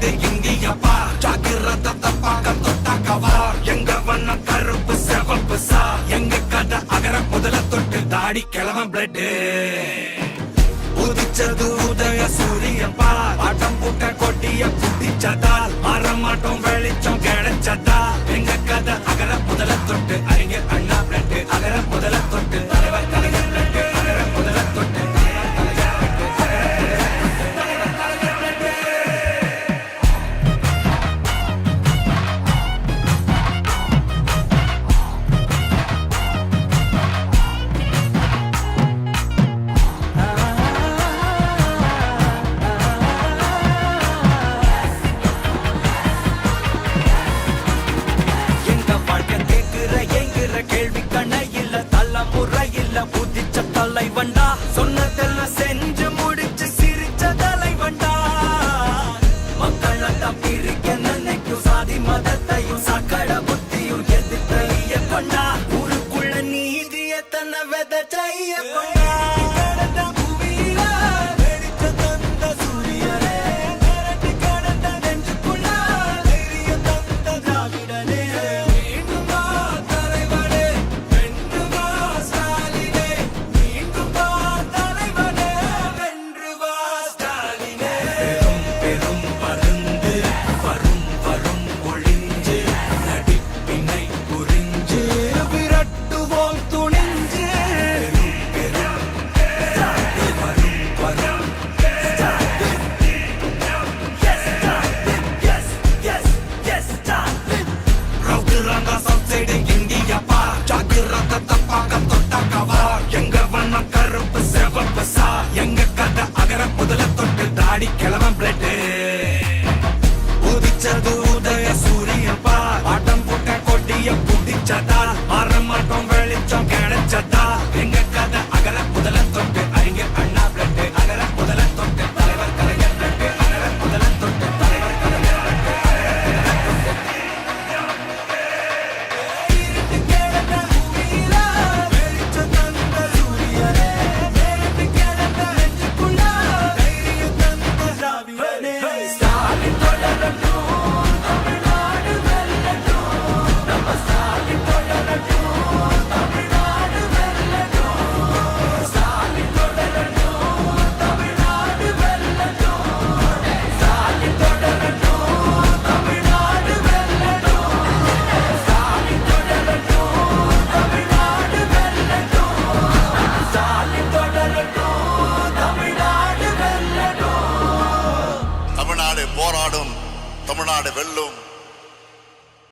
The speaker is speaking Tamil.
சைடு இந்தியப்பா ஜாக்கிரதை தப்பாக தொட்டாக்கவா எங்க வண்ண கருப்பு செவப்பு சா எங்க கதை அகர முதல தொட்டு தாடி கிளம்ப பிளட் உதிச்சது உதய சூரியப்பா ஆட்டம் பூட்ட கொட்டிய புட்டிச்சதால் மாறமாட்டோம் வெளிச்சம் கிடைச்சதா எங்க கதை அகர முதல தொட்டு அறிஞர் அண்ணா பிளட் அகர முதல தொட்டு தலைவர் கலைஞர் பிளட் அகர முதல தொட்டு கேள்வி கண்ண இல்ல தள்ள முறை இல்ல புதிச்ச தலைவண்டா சொன்னதெல்லாம் செஞ்சு முடிச்சு சிரிச்ச தலைவண்டா மக்கள் தான் பிரிக்க நினைக்கும் சாதி மதத்தையும் சக்கட புத்தியும் எதிர்த்தைய கொண்டா ஊருக்குள்ள நீதிய தன்னை விதைச்சைய கொண்டா கிளவன் பிளட் உதிச்சது உதய சூரியப்பா ஆட்டம் போட்ட கொட்டிய புட்டிச்சதா மாறமாட்டோம் வெளிச்சம் கிடைச்சதா எங்க கதை அகர முதல தொட்டு அறிஞர் அண்ணா பிளட் அகர முதல தொட்டு தலைவர் கலைஞர் பிளட் அகர முதல தொட்டு தலைவர் கலைஞர் போராடும் தமிழ்நாடு வெல்லும்.